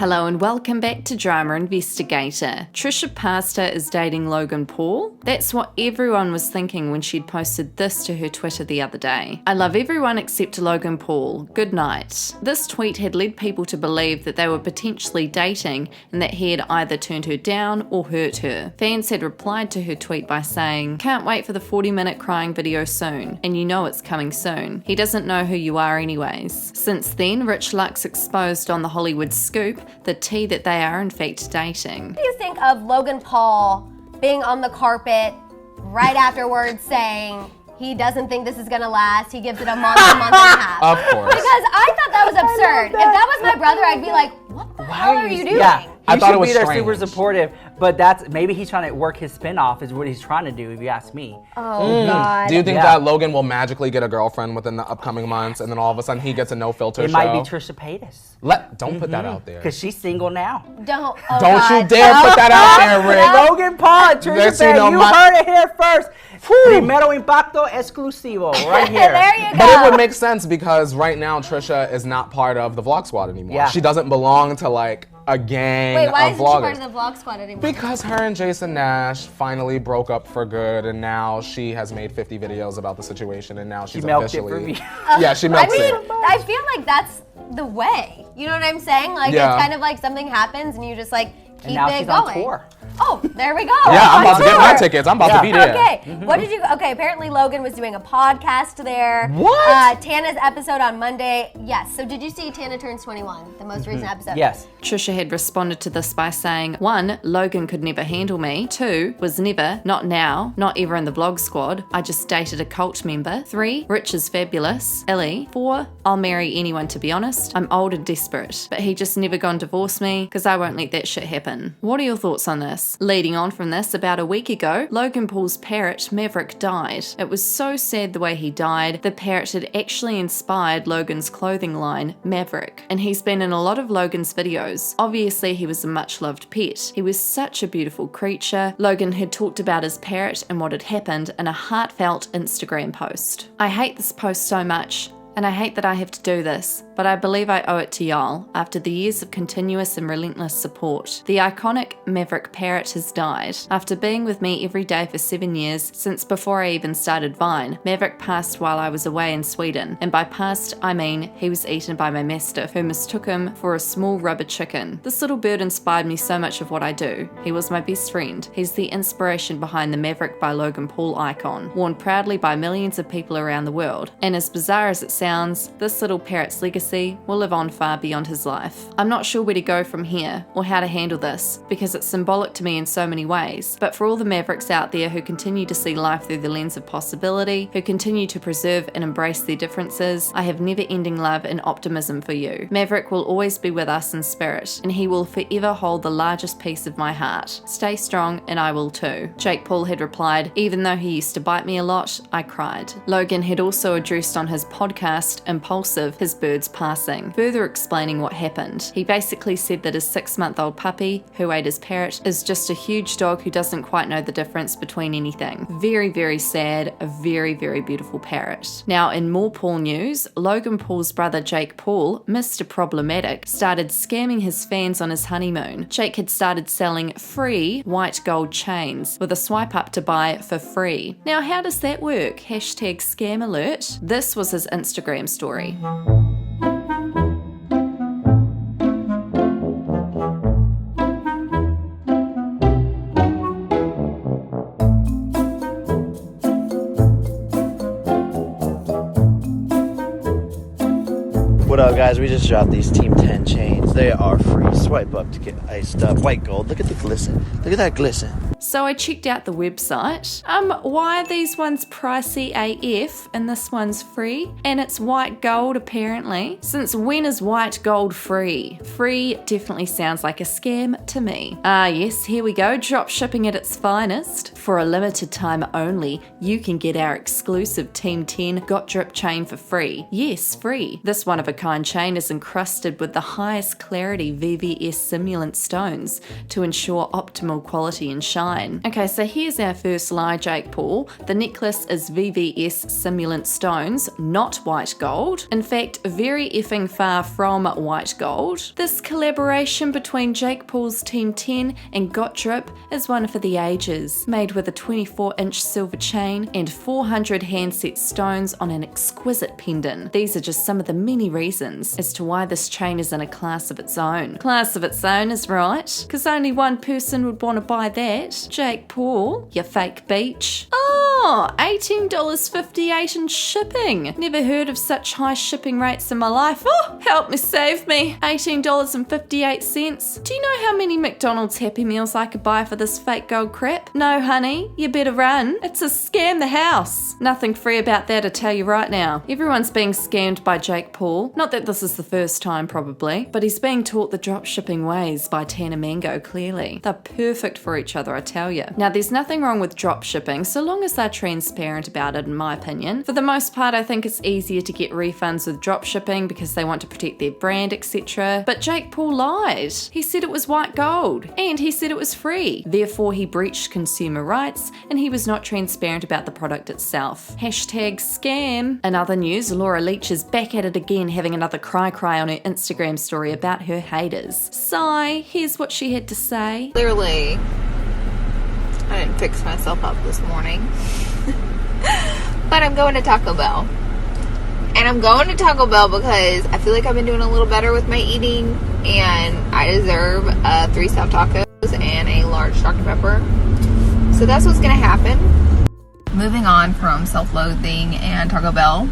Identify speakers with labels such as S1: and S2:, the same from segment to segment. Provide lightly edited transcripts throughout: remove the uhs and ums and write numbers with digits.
S1: Hello and welcome back to Drama Investigator. Trisha Paytas is dating Logan Paul. That's what everyone was thinking when she'd posted this to her Twitter the other day. I love everyone except Logan Paul. Good night. This tweet had led people to believe that they were potentially dating and that he had either turned her down or hurt her. Fans had replied to her tweet by saying, "Can't wait for the 40-minute crying video soon, and you know it's coming soon. He doesn't know who you are anyways." Since then, Rich Lux exposed on The Hollywood Scoop the tea that they are in fact dating.
S2: What do you think of Logan Paul being on the carpet right afterwards saying he doesn't think this is gonna last, he gives it a month and a half?
S3: Of course.
S2: Because I thought that was absurd. If that was my brother, I'd be like, what the hell are you doing?
S4: Yeah,
S3: I thought it was
S4: there
S3: strange.
S4: super supportive, but that's maybe he's trying to work his spinoff is what he's trying to do, if you ask me.
S2: Oh, God.
S3: Do you think that Logan will magically get a girlfriend within the upcoming months, and then all of a sudden he gets a no-filter show?
S4: It might be Trisha Paytas.
S3: Don't put that out there.
S4: Because she's single now.
S2: Don't
S3: You dare put that out there, Rick.
S4: Logan Paul, Trisha Paytas, you heard it here first. Primero impacto exclusivo, right here.
S2: There you go.
S3: But it would make sense because right now Trisha is not part of the Vlog Squad anymore.
S4: Yeah.
S3: She doesn't belong to like a gang
S2: Wait, why
S3: of
S2: isn't she
S3: vloggers.
S2: part of the Vlog Squad anymore?
S3: Because her and Jason Nash finally broke up for good, and now she has made 50 videos about the situation, and now she's
S4: milked it
S3: officially.
S4: for me.
S3: Yeah, she milked it.
S2: I feel like that's the way. You know what I'm saying? Like
S3: Yeah.
S2: it's kind of like something happens and you just like keep
S4: And now
S2: it
S4: she's
S2: going.
S4: on tour.
S2: Oh, there we go.
S3: Yeah, I'm about to get my
S2: tour.
S3: tickets. I'm about to be there.
S2: Okay, what did you? Okay, apparently Logan was doing a podcast there.
S3: What?
S2: Tana's episode on Monday. Yes. So did you see Tana Turns 21, the most recent episode?
S4: Yes.
S1: Trisha had responded to this by saying, 1, Logan could never handle me. 2, was never, not now, not ever in the Vlog Squad. I just dated a cult member. 3, Rich is fabulous. Ellie. 4, I'll marry anyone to be honest. I'm old and desperate. But he just never gonna divorce me because I won't let that shit happen. What are your thoughts on this? Leading on from this, about a week ago, Logan Paul's parrot, Maverick, died. It was so sad the way he died. The parrot had actually inspired Logan's clothing line, Maverick. And he's been in a lot of Logan's videos. Obviously, he was a much-loved pet. He was such a beautiful creature. Logan had talked about his parrot and what had happened in a heartfelt Instagram post. I hate this post so much. And I hate that I have to do this, but I believe I owe it to y'all after the years of continuous and relentless support. The iconic Maverick parrot has died. After being with me every day for 7 years, since before I even started Vine, Maverick passed while I was away in Sweden. And by passed, I mean he was eaten by my mastiff, who mistook him for a small rubber chicken. This little bird inspired me so much of what I do. He was my best friend. He's the inspiration behind the Maverick by Logan Paul icon, worn proudly by millions of people around the world. And as bizarre as it sounds, this little parrot's legacy will live on far beyond his life. I'm not sure where to go from here or how to handle this because it's symbolic to me in so many ways, but for all the Mavericks out there who continue to see life through the lens of possibility, who continue to preserve and embrace their differences, I have never-ending love and optimism for you. Maverick will always be with us in spirit, and he will forever hold the largest piece of my heart. Stay strong and I will too. Jake Paul had replied, even though he used to bite me a lot, I cried. Logan had also addressed on his podcast, Impulsive, his bird's passing, further explaining what happened. He basically said that his 6-month-old puppy, who ate his parrot, is just a huge dog who doesn't quite know the difference between anything. Very, very sad, a very, very beautiful parrot. Now, in more Paul news, Logan Paul's brother Jake Paul, Mr. Problematic, started scamming his fans on his honeymoon. Jake had started selling free white gold chains with a swipe up to buy for free. Now, how does that work? Hashtag scam alert. This was his Instagram story.
S5: What up, guys? We just dropped these Team 10 chains. They are free. Swipe up to get iced up. White gold. Look at the glisten. Look at that glisten.
S1: So I checked out the website. Why are these ones pricey AF and this one's free? And it's white gold apparently. Since when is white gold free? Free definitely sounds like a scam to me. Yes, here we go. Drop shipping at its finest. For a limited time only, you can get our exclusive Team 10 Got Drip chain for free. Yes, free. This one-of-a-kind chain is encrusted with the highest clarity VVS simulant stones to ensure optimal quality and shine. online. Okay, so here's our first lie, Jake Paul. The necklace is VVS simulant stones, not white gold. In fact, very effing far from white gold. This collaboration between Jake Paul's Team 10 and Got Drip is one for the ages, made with a 24-inch silver chain and 400 hand-set stones on an exquisite pendant. These are just some of the many reasons as to why this chain is in a class of its own. Class of its own is right, because only one person would want to buy that. Jake Paul, you fake beach. Oh, $18.58 in shipping. Never heard of such high shipping rates in my life. Oh, help me save me. $18.58. Do you know how many McDonald's Happy Meals I could buy for this fake gold crap? No, honey, you better run. It's a scam the house. Nothing free about that, I tell you right now. Everyone's being scammed by Jake Paul. Not that this is the first time, probably, but he's being taught the dropshipping ways by Tana Mango, clearly. They're perfect for each other, I tell you. Now, there's nothing wrong with dropshipping, so long as they're transparent about it, in my opinion. For the most part, I think it's easier to get refunds with dropshipping because they want to protect their brand, etc. But Jake Paul lied. He said it was white gold, and he said it was free. Therefore, he breached consumer rights, and he was not transparent about the product itself. Hashtag scam. In other news, Laura Leach is back at it again, having another cry on her Instagram story about her haters. Sigh, here's what she had to say.
S6: Clearly, I didn't fix myself up this morning. But I'm going to Taco Bell. And I'm going to Taco Bell because I feel like I've been doing a little better with my eating, and I deserve 3 stuffed tacos and a large Dr. Pepper. So that's what's going to happen. Moving on from self-loathing and Taco Bell,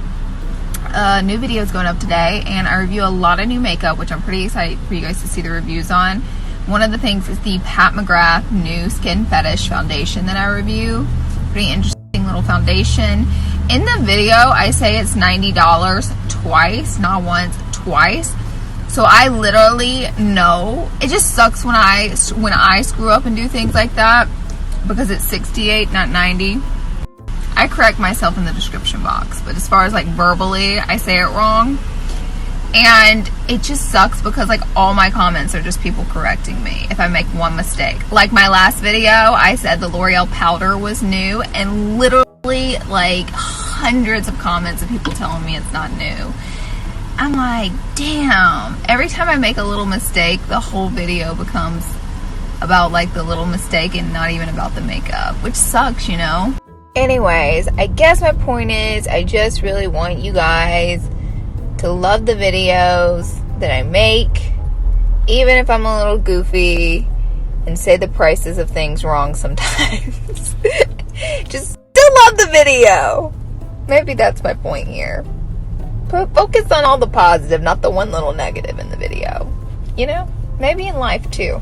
S6: new video is going up today, and I review a lot of new makeup, which I'm pretty excited for you guys to see the reviews on. One of the things is the Pat McGrath new Skin Fetish foundation that I review. Pretty interesting little foundation. In the video, I say it's $90 twice, not once, twice. So I literally know. It just sucks when I screw up and do things like that, because it's $68, not $90. I correct myself in the description box, but as far as like verbally, I say it wrong. And it just sucks because like all my comments are just people correcting me if I make one mistake. Like my last video, I said the L'Oreal powder was new, and literally like hundreds of comments of people telling me it's not new. I'm like, damn. Every time I make a little mistake, the whole video becomes about like the little mistake and not even about the makeup, which sucks, you know? Anyways, I guess my point is I just really want you guys to love the videos that I make, even if I'm a little goofy and say the prices of things wrong sometimes. Just still love the video. Maybe that's my point here. But focus on all the positive, not the one little negative in the video. You know? Maybe in life too.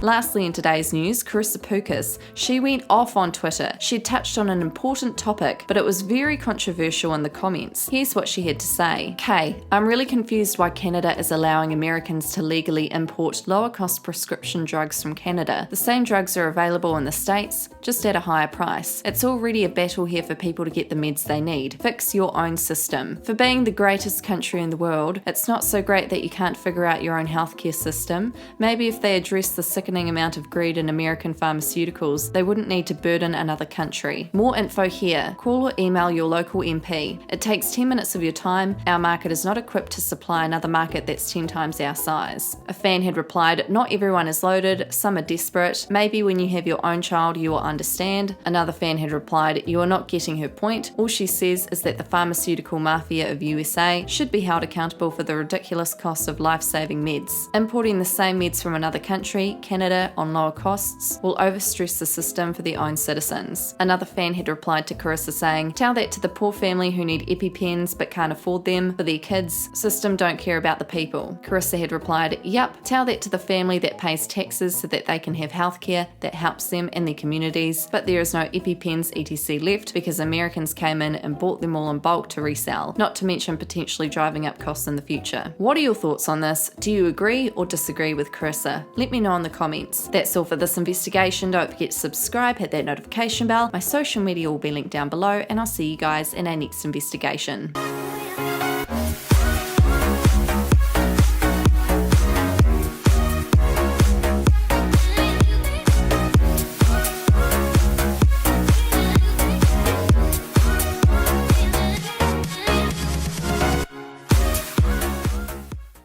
S1: Lastly, in today's news, Trisha Paytas. She went off on Twitter. She touched on an important topic, but it was very controversial in the comments. Here's what she had to say. K, I'm really confused why Canada is allowing Americans to legally import lower cost prescription drugs from Canada. The same drugs are available in the States, just at a higher price. It's already a battle here for people to get the meds they need. Fix your own system. For being the greatest country in the world, it's not so great that you can't figure out your own healthcare system. Maybe if they address the sickening amount of greed in American pharmaceuticals, they wouldn't need to burden another country. More info here. Call or email your local MP. It takes 10 minutes of your time. Our market is not equipped to supply another market that's 10 times our size. A fan had replied, not everyone is loaded, some are desperate. Maybe when you have your own child you will understand. Another fan had replied, you are not getting her point. All she says is that the pharmaceutical mafia of USA should be held accountable for the ridiculous cost of life-saving meds. Importing the same meds from another country, Canada, on lower costs, will overstress the system for their own citizens. Another fan had replied to Carissa saying, tell that to the poor family who need EpiPens but can't afford them for their kids. System don't care about the people. Carissa had replied, yup, tell that to the family that pays taxes so that they can have healthcare that helps them and their communities, but there is no EpiPens etc. left because Americans came in and bought them all in bulk to resell, not to mention potentially driving up costs in the future. What are your thoughts on this? Do you agree or disagree with Carissa? Let me know in the comments. That's all for this investigation. Don't forget to subscribe, hit that notification bell. My social media will be linked down below, and I'll see you guys in our next investigation.